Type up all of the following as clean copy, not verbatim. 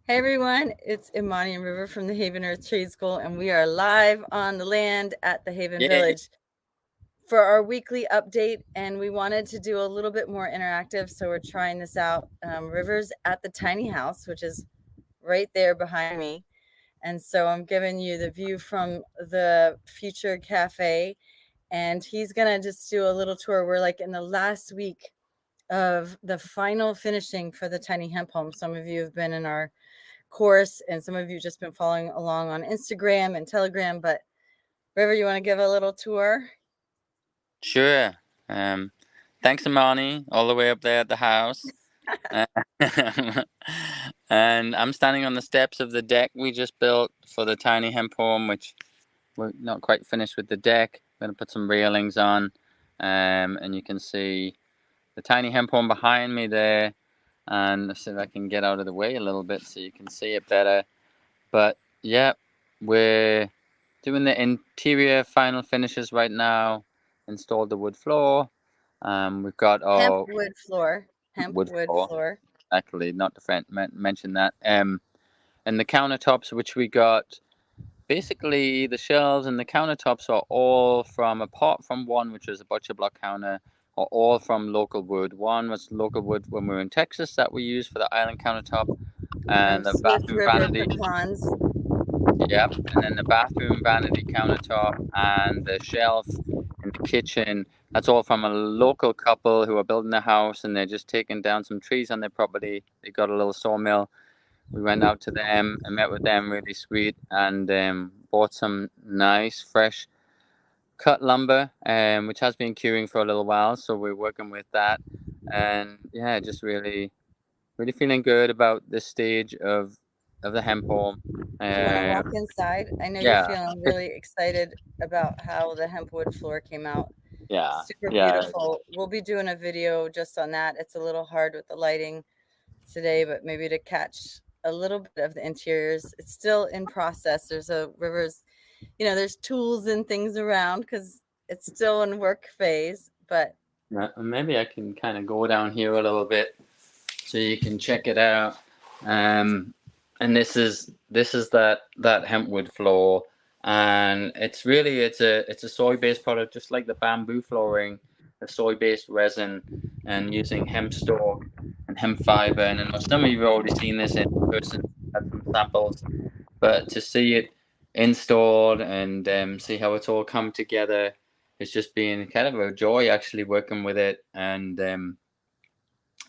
Hey everyone, it's Imani and River from the Haven Earth Trade School, and we are live on the land at the Haven Yay. Village for our weekly update. And we wanted to do a little bit more interactive, so we're trying this out. River's at the tiny house, which is right there behind me. And so I'm giving you the view from the future cafe, and he's gonna just do a little tour. We're like in the last week of the final finishing for the tiny hemp home. Some of you have been in our course, and some of you just been following along on Instagram and Telegram. But River, you want to give a little tour? Sure. Um, Thanks, Imani, all the way up there at the house. Uh, and I'm standing on the steps of the deck we just built for the tiny hemp home, which we're not quite finished with the deck. We're going to put some railings on, and you can see the tiny hemp home behind me there. And let's see if I can get out of the way a little bit so you can see it better. But yeah, we're doing the interior final finishes right now. Installed the wood floor. We've got Hemp our wood floor. Hemp wood wood floor. floor. Actually, not to mention that. And the countertops, which we got, basically the shelves and the countertops are all from, apart from one, which was a butcher block counter, are all from local wood. One was local wood when we were in Texas that we used for the island countertop, From and the Swift bathroom River vanity. pecans. Yep, and then the bathroom vanity countertop and the shelf in the kitchen. That's all from a local couple who are building a house, and they're just taking down some trees on their property. They got a little sawmill. We went out to them and met with them, really sweet, and bought some nice fresh cut lumber, which has been curing for a little while. So we're working with that, and yeah, just really feeling good about this stage of the hemp home. Do you want to Uh, walk inside? I know you're yeah, feeling really excited about how the hemp wood floor came out. yeah, Super yeah. beautiful. We'll be doing a video just on that. It's a little hard with the lighting today, but maybe to catch a little bit of the interiors. It's still in process. There's a Rivers, there's tools and things around because it's still in work phase. But Maybe I can kind of go down here a little bit so you can check it out. Um, and this is that hempwood floor, and it's a soy based product, just like the bamboo flooring, a soy based resin, and using hemp stalk and hemp fiber. And I know some of you have already seen this in person, had some samples, but to see it installed and see how it's all come together, it's just been kind of a joy actually working with it. And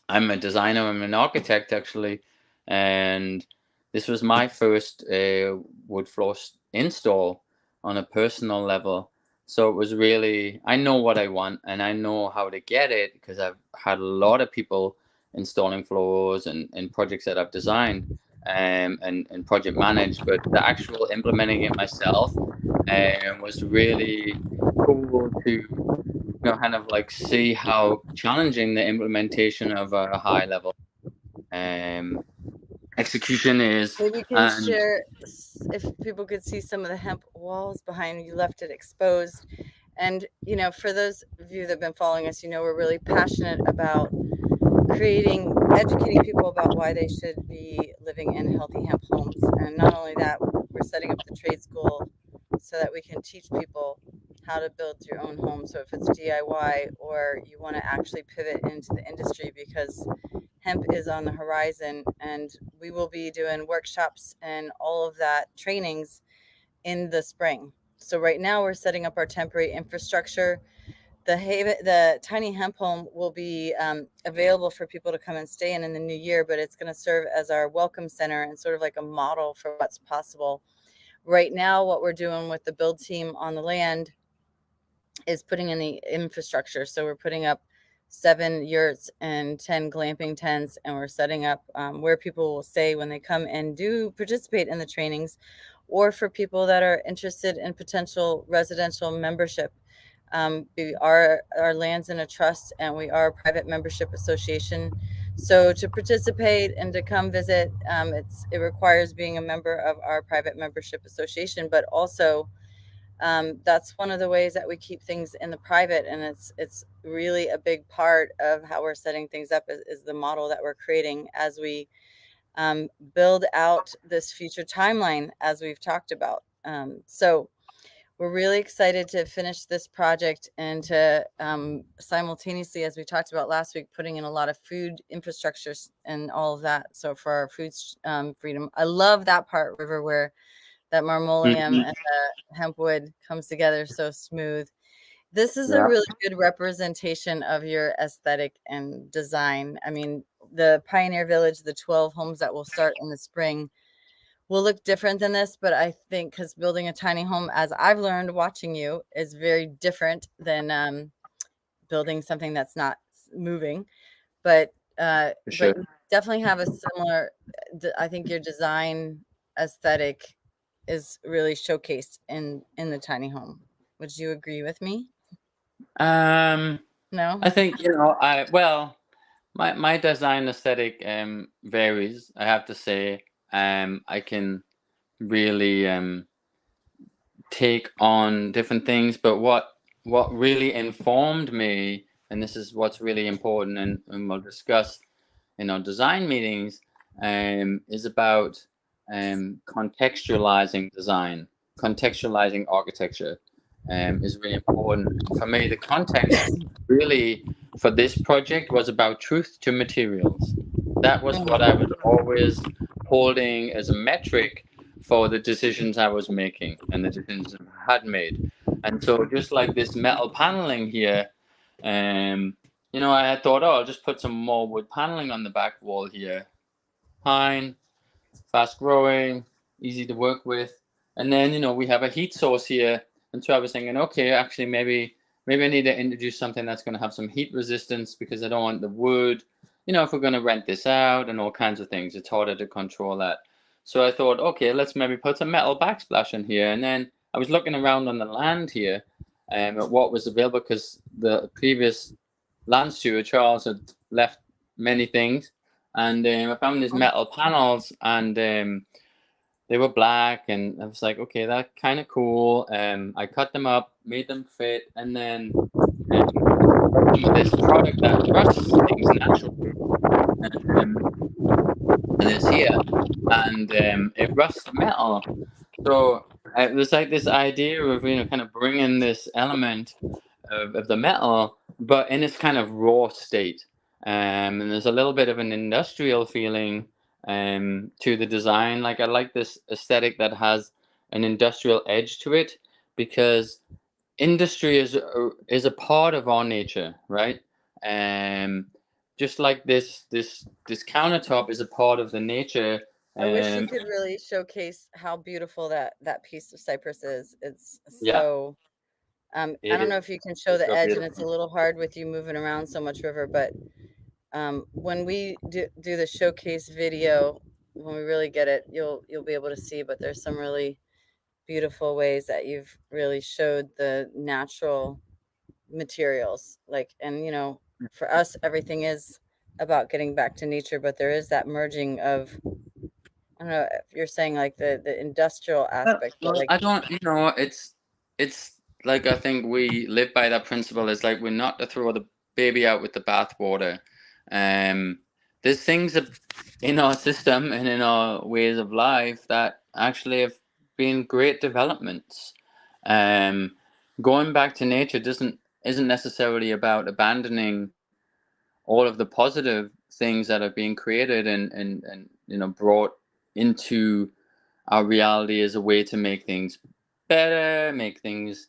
I'm a designer, I'm an architect actually, and this was my first wood floor install on a personal level. So it was really, I know what I want and I know how to get it because I've had a lot of people installing floors and projects that I've designed and project managed, but the actual implementing it myself was really cool to kind of like see how challenging the implementation of a high level um, execution is. maybe you can And share if people could see some of the hemp walls behind you, left it exposed. And, for those of you that have been following us, we're really passionate about educating people about why they should be living in healthy hemp homes. And not only that, we're setting up the trade school so that we can teach people how to build your own home. So if it's DIY or you want to actually pivot into the industry, because hemp is on the horizon, and we will be doing workshops and all of that trainings in the spring. So right now we're setting up our temporary infrastructure. The tiny hemp home will be available for people to come and stay in the new year, but it's going to serve as our welcome center and sort of like a model for what's possible. Right now, what we're doing with the build team on the land is putting in the infrastructure. So we're putting up 7 yurts and 10 glamping tents, and we're setting up where people will stay when they come and do participate in the trainings, or for people that are interested in potential residential membership. Our land's in a trust, and we are a private membership association. So to participate and to come visit, it requires being a member of our private membership association, but also that's one of the ways that we keep things in the private, and it's really a big part of how we're setting things up is the model that we're creating as we build out this future timeline as we've talked about. So we're really excited to finish this project and to simultaneously, as we talked about last week, putting in a lot of food infrastructure and all of that. So for our food freedom, I love that part, River, where that marmoleum Mhm. and the hemp wood comes together so smooth. This is a Yeah, really good representation of your aesthetic and design. I mean, the Pioneer Village, the 12 homes that will start in the spring, will look different than this, but I think because building a tiny home, as I've learned watching you, is very different than building something that's not moving. for But sure. you definitely have a similar. I think your design aesthetic is really showcased in the tiny home. Would you agree with me? Um, No. I think, well, my design aesthetic varies. I have to say, I can really take on different things, but what really informed me, and this is what's really important, and we'll discuss in our design meetings, is about contextualizing design, contextualizing architecture, is really important. For me, the context really for this project was about truth to materials. That was what I was Mhm. always holding as a metric for the decisions I was making and the decisions I had made. And so, just like this metal paneling here, um, I had thought, oh, I'll just put some more wood paneling on the back wall here. Pine, fast growing, easy to work with. And then, we have a heat source here. And so I was thinking, okay, actually, maybe I need to introduce something that's going to have some heat resistance because I don't want the wood, if we're going to rent this out and all kinds of things, it's harder to control that. So I thought, okay, let's maybe put some metal backsplash in here. And then I was looking around on the land here at what was available because the previous land steward, Charles, had left many things. And I found these metal panels, and they were black, and I was like, okay, that's kind of cool. I cut them up, made them fit, and then got some of this product that rusts things naturally. Um, and it's here, and it rusts metal. So there's like this idea of kind of bringing this element of the metal, but in its kind of raw state. And there's a little bit of an industrial feeling to the design. Like I like this aesthetic that has an industrial edge to it because industry is a part of our nature, right? Um, just like this countertop is a part of the nature. I wish you Um, could really showcase how beautiful that piece of cypress is. It's yeah, so I it don't is. know if you can show It's the so edge, and it's a beautiful. little hard with you moving around so much, River, but when we do the showcase video, when we really get it, you'll be able to see, but there's some really beautiful ways that you've really showed the natural materials. Like, and for us, everything is about getting back to nature, but there is that merging of, I don't know if you're saying like the industrial aspect, but Well, like, I don't, it's like I think we live by that principle. It's like we're not to throw the baby out with the bathwater. Um, there's things in our system and in our ways of life that actually have been great developments. Um, Going back to nature doesn't isn't necessarily about abandoning all of the positive things that are being created and brought into our reality as a way to make things better, make things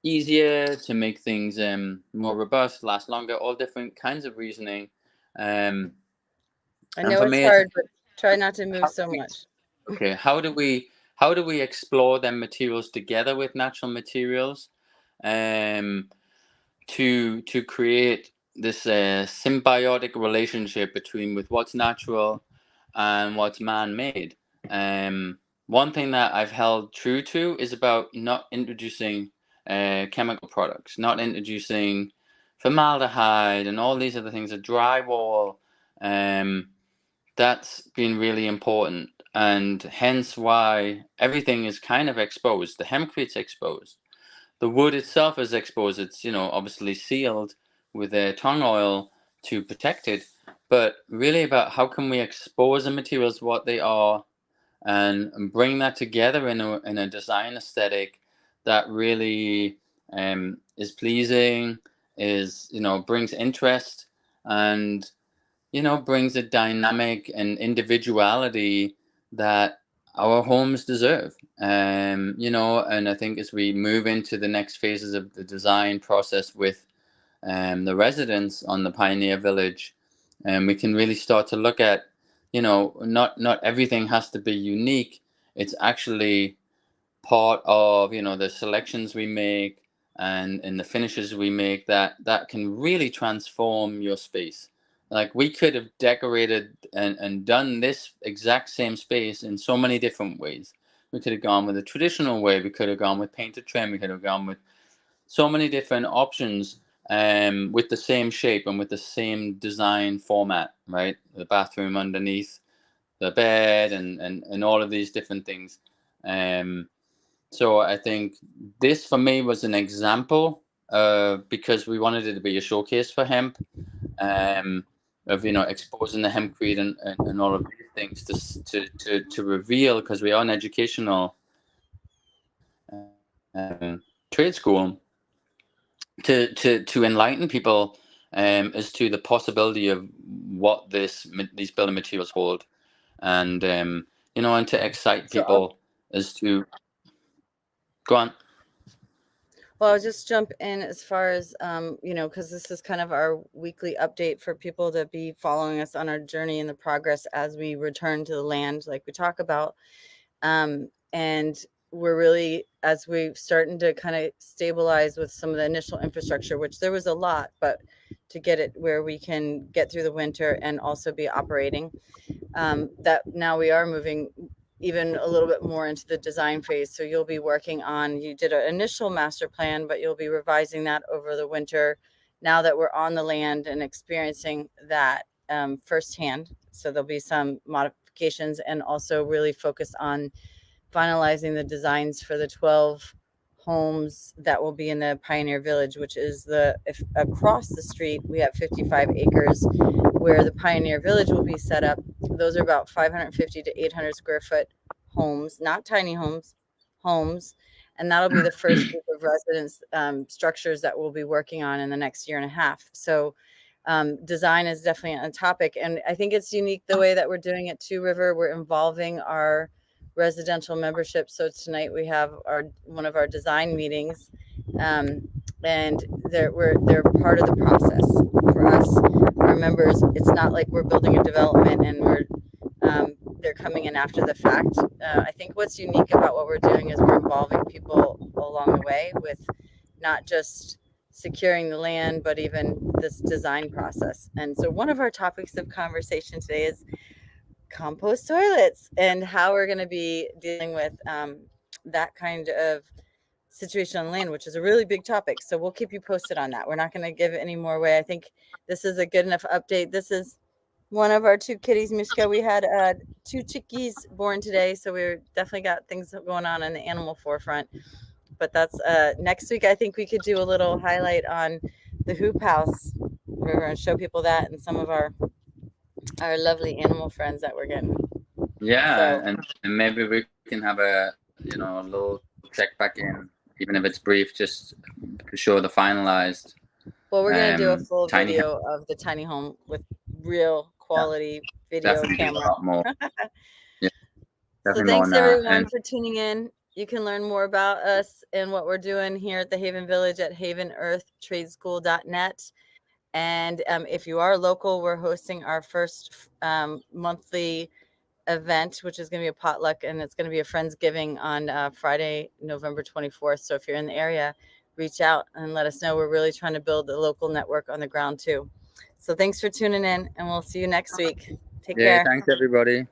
easier, to make things more robust, last longer, all different kinds of reasoning. Um, I and know for it's me, it's hard, but try not to move how do so we, much. okay, how do we explore them materials together with natural materials um, to create this symbiotic relationship between with what's natural and what's man-made. One thing that I've held true to is about not introducing chemical products, not introducing formaldehyde and all these other things, a drywall. Um, that's been really important, and hence why everything is kind of exposed. The hempcrete's exposed. The wood itself is exposed. It's obviously sealed with a tung oil to protect it, but really about how can we expose the materials what they are, and bring that together in a design aesthetic that really is pleasing, is, brings interest, and, brings a dynamic and individuality that our homes deserve. And I think as we move into the next phases of the design process with the residents on the Pioneer Village, and we can really start to look at, not everything has to be unique. It's actually part of, the selections we make, and the finishes we make, that can really transform your space. Like, we could have decorated and done this exact same space in so many different ways. We could have gone with a traditional way, we could have gone with painted trim, we could have gone with so many different options, with the same shape and with the same design format, right? The bathroom underneath the bed, and all of these different things. Um, so I think this for me was an example, because we wanted it to be a showcase for hemp, of, exposing the hempcrete, and all of these things to reveal, because we are an educational trade school, to enlighten people, as to the possibility of what these building materials hold, and and to excite So I'll people as to go on. Well, I'll just jump in as far as, because this is kind of our weekly update for people to be following us on our journey and the progress as we return to the land, like we talk about. And we're really, as we're starting to kind of stabilize with some of the initial infrastructure, which there was a lot, but to get it where we can get through the winter and also be operating, that now we are moving even a little bit more into the design phase. So you'll be working on, you did an initial master plan, but you'll be revising that over the winter now that we're on the land and experiencing that, firsthand. So there'll be some modifications, and also really focus on finalizing the designs for the 12 homes that will be in the Pioneer Village, which is if across the street we have 55 acres where the Pioneer Village will be set up. Those are about 550 to 800 square foot homes, not tiny homes, homes. And that'll be the first group of residence, structures that we'll be working on in the next year and a half. So design is definitely a topic. And I think it's unique the way that we're doing it too, River. We're involving our residential membership. So tonight we have one of our design meetings, and they're part of the process for us, our members. It's not like we're building a development and they're coming in after the fact. I think what's unique about what we're doing is we're involving people along the way with not just securing the land, but even this design process. And so one of our topics of conversation today is compost toilets and how we're going to be dealing with, that kind of situation on land, which is a really big topic. So we'll keep you posted on that. We're not going to give it any more away. I think this is a good enough update. This is one of our two kitties, Mishka. We had two chickies born today, so we're definitely got things going on in the animal forefront. But that's next week. I think we could do a little highlight on the hoop house. We're going to show people that and some of our lovely animal friends that we're getting. Yeah, So, and maybe we can have a little check back in, even if it's brief, just to show the finalized well, we're going to do a full tiny home. video of the tiny home with real Yeah, quality video definitely do a camera. lot more. Yeah, So, definitely more thanks than that. everyone And for tuning in. You can learn more about us and what we're doing here at the Haven Village at havenearthtradeschool.net. And if you are local, we're hosting our first monthly event, which is going to be a potluck, and it's going to be a Friendsgiving on Friday, November 24th. So if you're in the area, reach out and let us know. We're really trying to build a local network on the ground too. So thanks for tuning in, and we'll see you next week. Take yeah, care. thanks everybody.